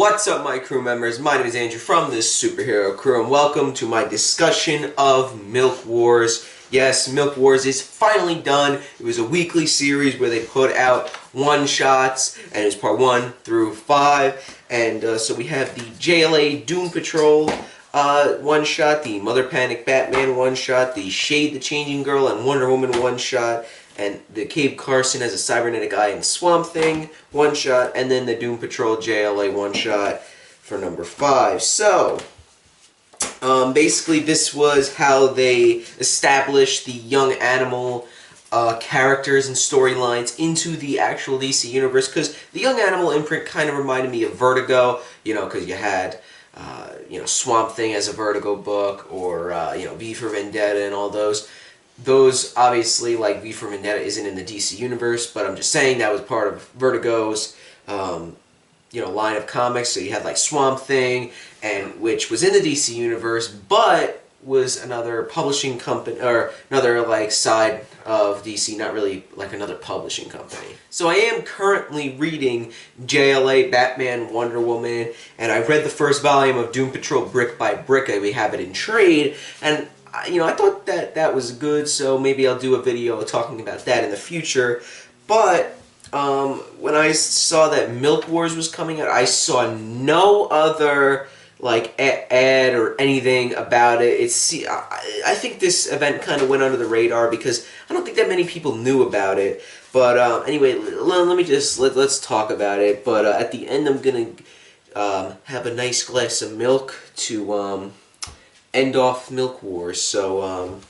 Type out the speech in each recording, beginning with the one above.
What's up, my crew members? My name is Andrew from the Superhero Crew, and welcome to my discussion of Milk Wars. Yes, Milk Wars is finally done. It was a weekly series where they put out one-shots, and it was part 1 through 5. And so we have the JLA Doom Patrol one-shot, the Mother Panic Batman one-shot, the Shade the Changing Girl and Wonder Woman one-shot, and the Cave Carson as a cybernetic eye and Swamp Thing one-shot, and then the Doom Patrol JLA one-shot for number 5. So, basically this was how they established the Young Animal characters and storylines into the actual DC universe, because the Young Animal imprint kind of reminded me of Vertigo, because you had Swamp Thing as a Vertigo book, or V for Vendetta and all those. Those, obviously, like V for Vendetta, isn't in the DC universe, but I'm just saying that was part of Vertigo's, line of comics. So you had, like, Swamp Thing, and which was in the DC universe, but was another publishing company, or another, like, side of DC, not really, like, another publishing company. So I am currently reading JLA Batman Wonder Woman, and I've read the first volume of Doom Patrol brick by brick. We have it in trade, and I thought that was good, so maybe I'll do a video talking about that in the future. But when I saw that Milk Wars was coming out, I saw no other ad or anything about it. I think this event kind of went under the radar because I don't think that many people knew about it. But anyway, let's talk about it. But at the end, I'm gonna have a nice glass of milk to end off Milk Wars. So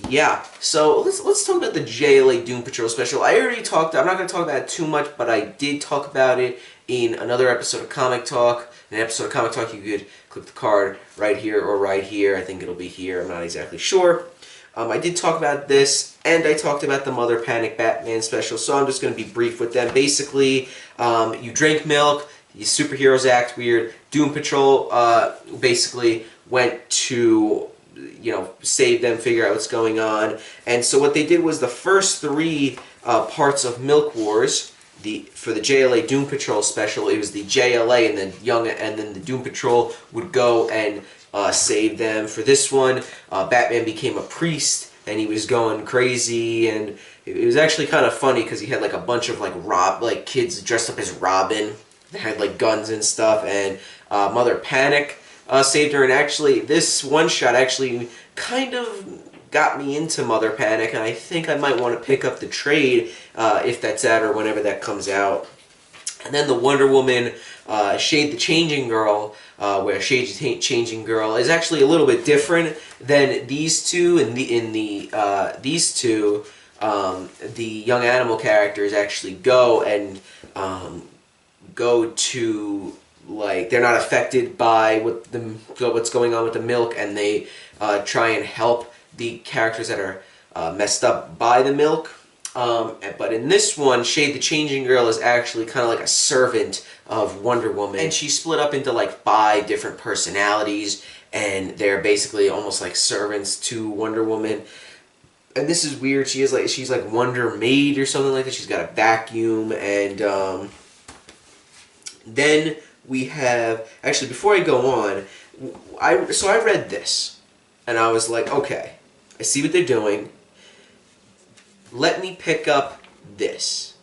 yeah. So let's talk about the JLA Doom Patrol special. I already talked. I'm not going to talk about it too much, but I did talk about it in another episode of Comic Talk. In an episode of Comic Talk, you could click the card right here or right here. I think it'll be here. I'm not exactly sure. I did talk about this, and I talked about the Mother Panic Batman special. So I'm just going to be brief with them. Basically, you drink milk. The superheroes act weird. Doom Patrol basically went to save them, figure out what's going on. And so what they did was the first 3 parts of Milk Wars, for the JLA Doom Patrol special, it was the JLA and then the Doom Patrol would go and save them. For this one, Batman became a priest and he was going crazy, and it was actually kind of funny because he had like a bunch of kids dressed up as Robin. They had like guns and stuff, and Mother Panic saved her. And actually, this one-shot actually kind of got me into Mother Panic, and I think I might want to pick up the trade if that's out or whenever that comes out. And then the Wonder Woman, Shade the Changing Girl, where Shade the Changing Girl is actually a little bit different than these two. These two, the Young Animal characters actually go and go to, they're not affected by what's going on with the milk, and they try and help the characters that are messed up by the milk. But in this one, Shade the Changing Girl is actually kind of like a servant of Wonder Woman, and she's split up into 5 different personalities, and they're basically almost like servants to Wonder Woman. And this is weird. She's like Wonder Maid or something like that. She's got a vacuum, and then we have, actually, before I go on, I read this, and I was like, okay, I see what they're doing. Let me pick up this.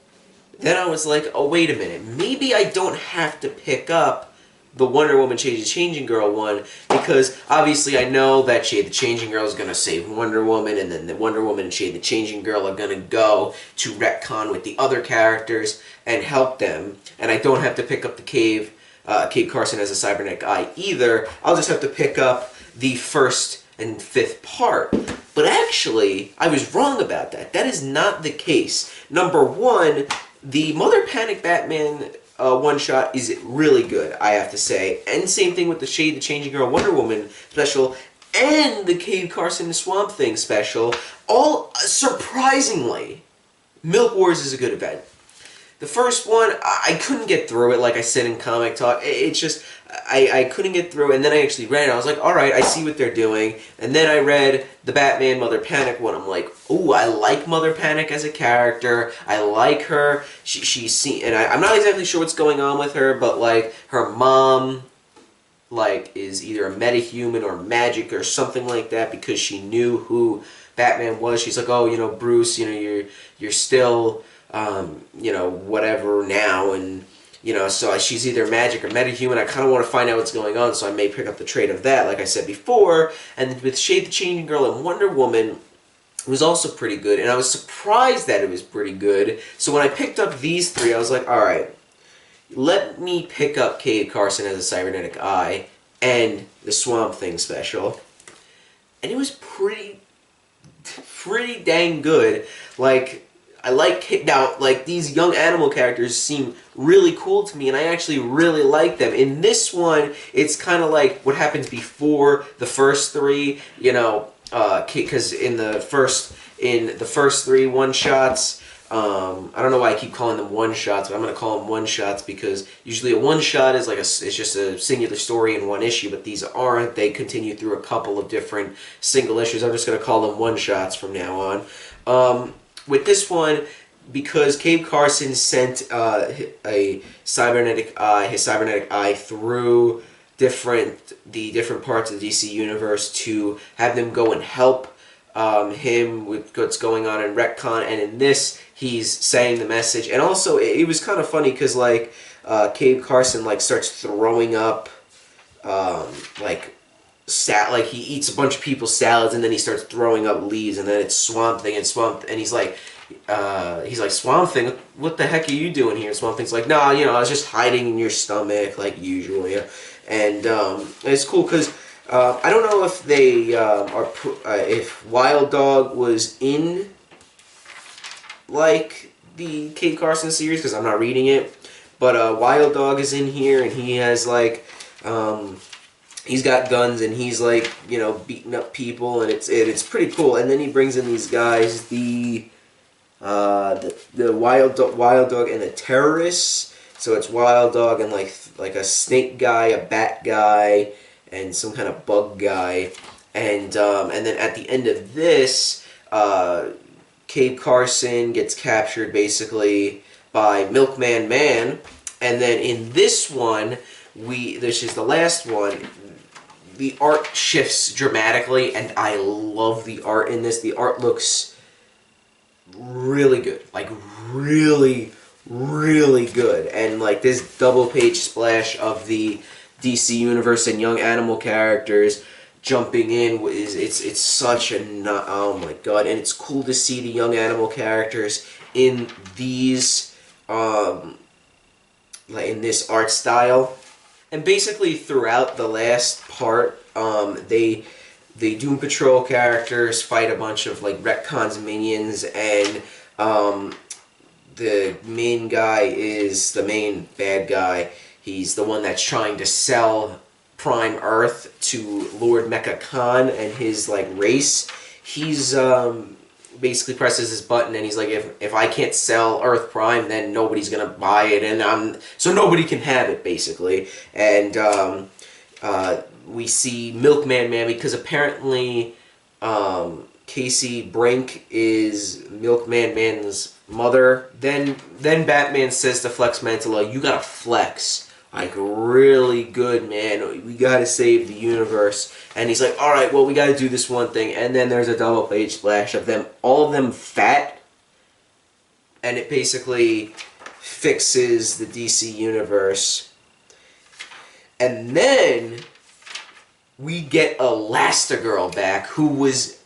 Then I was like, oh, wait a minute, maybe I don't have to pick up the Wonder Woman Shade the Changing Girl one, because obviously I know that Shade the Changing Girl is going to save Wonder Woman, and then the Wonder Woman and Shade the Changing Girl are going to go to retcon with the other characters and help them, and I don't have to pick up the Cave Carson as a cybernetic eye either. I'll just have to pick up the 1st and 5th part. But actually, I was wrong about that. That is not the case. Number 1, the Mother Panic Batman one-shot is really good, I have to say. And same thing with the Shade the Changing Girl Wonder Woman special and the Cave Carson Swamp Thing special. All, surprisingly, Milk Wars is a good event. The first one, I couldn't get through it, like I said in Comic Talk. It's just, I couldn't get through it, and then I actually read it. I was like, alright, I see what they're doing. And then I read the Batman Mother Panic one. I'm like, ooh, I like Mother Panic as a character. I like her. And I'm not exactly sure what's going on with her, but, like, her mom, like, is either a metahuman or magic or something like that, because she knew who Batman was. She's like, oh, you know, Bruce, you know, you're still, you know, whatever now, and, you know, so she's either magic or metahuman. I kind of want to find out what's going on, so I may pick up the trade of that, like I said before. And with Shade the Changing Girl and Wonder Woman, it was also pretty good, and I was surprised that it was pretty good. So when I picked up these three, I was like, alright, let me pick up Cade Carson as a cybernetic eye and the Swamp Thing special. And it was pretty dang good. Like, I like, now, like, these young animal characters seem really cool to me, and I actually really like them. In this one, it's kind of like what happens before the first three, you know, because in the first three one-shots, I don't know why I keep calling them one-shots, but I'm going to call them one-shots because usually a one-shot is like it's just a singular story in one issue, but these aren't. They continue through a couple of different single issues. I'm just going to call them one-shots from now on. With this one, because Cade Carson sent his cybernetic eye through the different parts of the DC universe to have them go and help him with what's going on in Retcon, and in this, he's saying the message. And also, it was kind of funny because, like, Cade Carson, like, starts throwing up, like he eats a bunch of people's salads, and then he starts throwing up leaves, and then it's Swamp Thing, and he's like, Swamp Thing, what the heck are you doing here? Swamp Thing's like, nah, you know, I was just hiding in your stomach, like usual, yeah. And it's cool because I don't know if they if Wild Dog was in, like, the Cade Carson series, because I'm not reading it, but Wild Dog is in here, and he has, like, he's got guns, and he's, like, you know, beating up people, and it's pretty cool. And then he brings in these guys, the Wild Dog and the Terrorists. So it's Wild Dog and like a snake guy, a bat guy, and some kind of bug guy. And then at the end of this, Cade Carson gets captured basically by Milkman Man. And then in this one, this is the last one, the art shifts dramatically, and I love the art in this. The art looks really good, like really good, and like this double page splash of the DC universe and young animal characters jumping in it's such a oh my god. And it's cool to see the young animal characters in these like in this art style. And basically throughout the last part, the Doom Patrol characters fight a bunch of like Retcon's minions, and the main guy is the main bad guy. He's the one that's trying to sell Prime Earth to Lord Mecha Khan and his like race. He's basically presses his button, and he's like, if I can't sell Earth Prime, then nobody's gonna buy it, and so nobody can have it basically. And we see Milkman Man, because apparently Casey Brink is Milkman Man's mother. Then Batman says to Flex Mantilla, you gotta flex. Like, really good, man. We gotta save the universe. And he's like, alright, well, we gotta do this one thing. And then there's a double page splash of them, all of them fat. And it basically fixes the DC universe. And then we get Elastigirl back, who was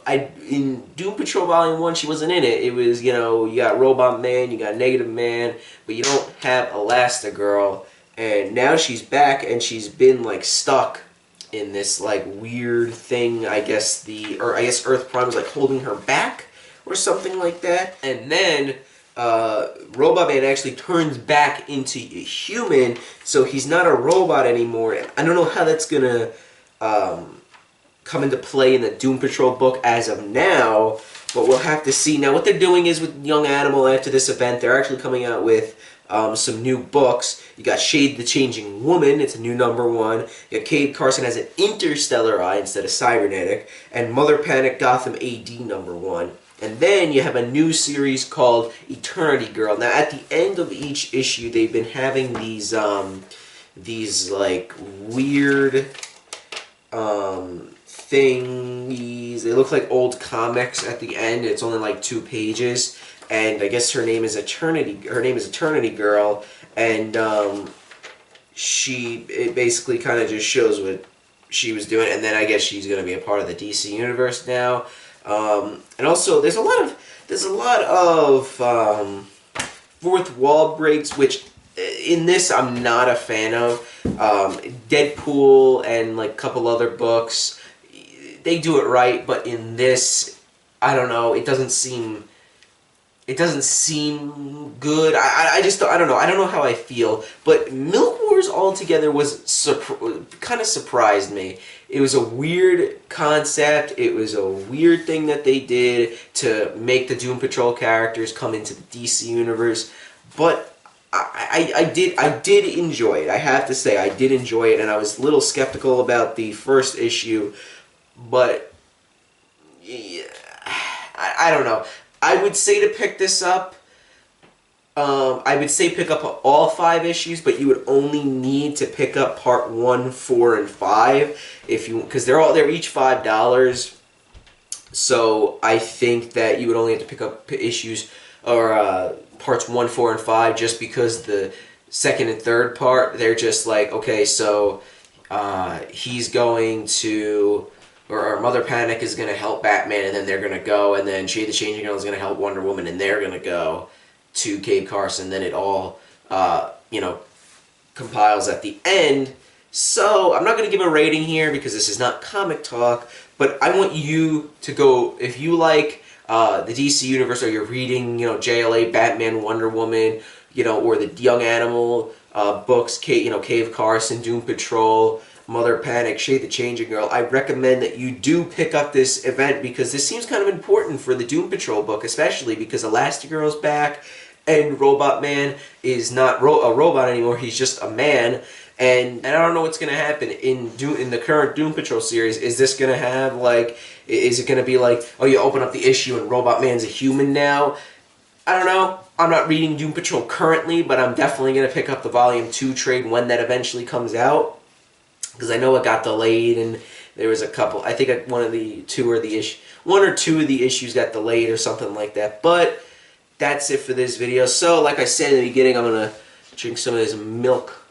in Doom Patrol Volume 1, she wasn't in it. It was, you know, you got Robot Man, you got Negative Man, but you don't have Elastigirl. And now she's back, and she's been, like, stuck in this, like, weird thing. I guess Earth Prime was, like, holding her back or something like that. And then Robot Man actually turns back into a human, so he's not a robot anymore. I don't know how that's gonna come into play in the Doom Patrol book as of now, but we'll have to see. Now, what they're doing is with Young Animal after this event, they're actually coming out with some new books. You got Shade the Changing Woman, it's a new #1. You got Cade Carson has an interstellar eye instead of cybernetic, and Mother Panic Gotham AD #1. And then you have a new series called Eternity Girl. Now, at the end of each issue, they've been having these like weird thingies. They look like old comics at the end. It's only like 2 pages, and I guess her name is Eternity Girl, and it basically kind of just shows what she was doing, and then I guess she's going to be a part of the DC universe now. And also, there's a lot of fourth wall breaks, which in this I'm not a fan of. Deadpool and like a couple other books, they do it right, but in this, I don't know, it doesn't seem good. I don't know. I don't know how I feel. But Milk Wars altogether kind of surprised me. It was a weird concept. It was a weird thing that they did to make the Doom Patrol characters come into the DC universe. But I did enjoy it. I have to say, I did enjoy it, and I was a little skeptical about the first issue. But yeah, I don't know. I would say to pick this up. I would say pick up all 5 issues, but you would only need to pick up part 1, 4, and 5 because they're each $5. So I think that you would only have to pick up issues or parts 1, 4, and 5 just because the second and third part, they're just like, okay, so he's going to, or Mother Panic is going to help Batman, and then they're going to go, and then Shade the Changing Girl is going to help Wonder Woman, and they're going to go to Cade Carson. Then it all, compiles at the end. So I'm not going to give a rating here because this is not comic talk, but I want you to go, if you like the DC Universe, or you're reading, JLA, Batman, Wonder Woman, or the Young Animal books, Cave Carson, Doom Patrol, Mother Panic, Shade the Changing Girl, I recommend that you do pick up this event because this seems kind of important for the Doom Patrol book, especially because Elastigirl's back and Robot Man is not a robot anymore, he's just a man. And I don't know what's going to happen in the current Doom Patrol series. Is this going to have, is it going to be like, oh, you open up the issue and Robot Man's a human now? I don't know. I'm not reading Doom Patrol currently, but I'm definitely going to pick up the Volume 2 trade when that eventually comes out. Because I know it got delayed, and there was a couple. I think one or two of the issues got delayed or something like that. But that's it for this video. So, like I said in the beginning, I'm going to drink some of this milk.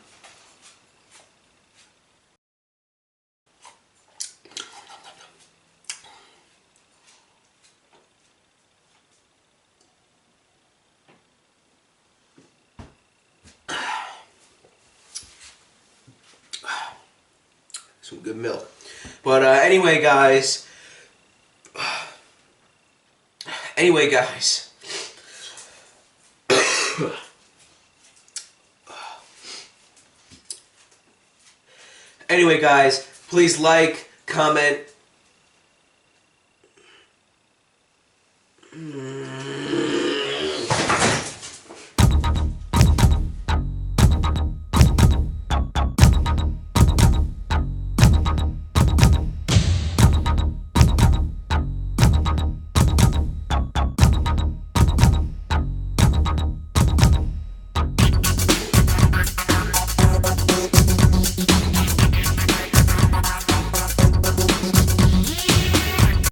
Some good milk. But anyway, guys. Anyway, guys. Anyway, guys, please like, comment,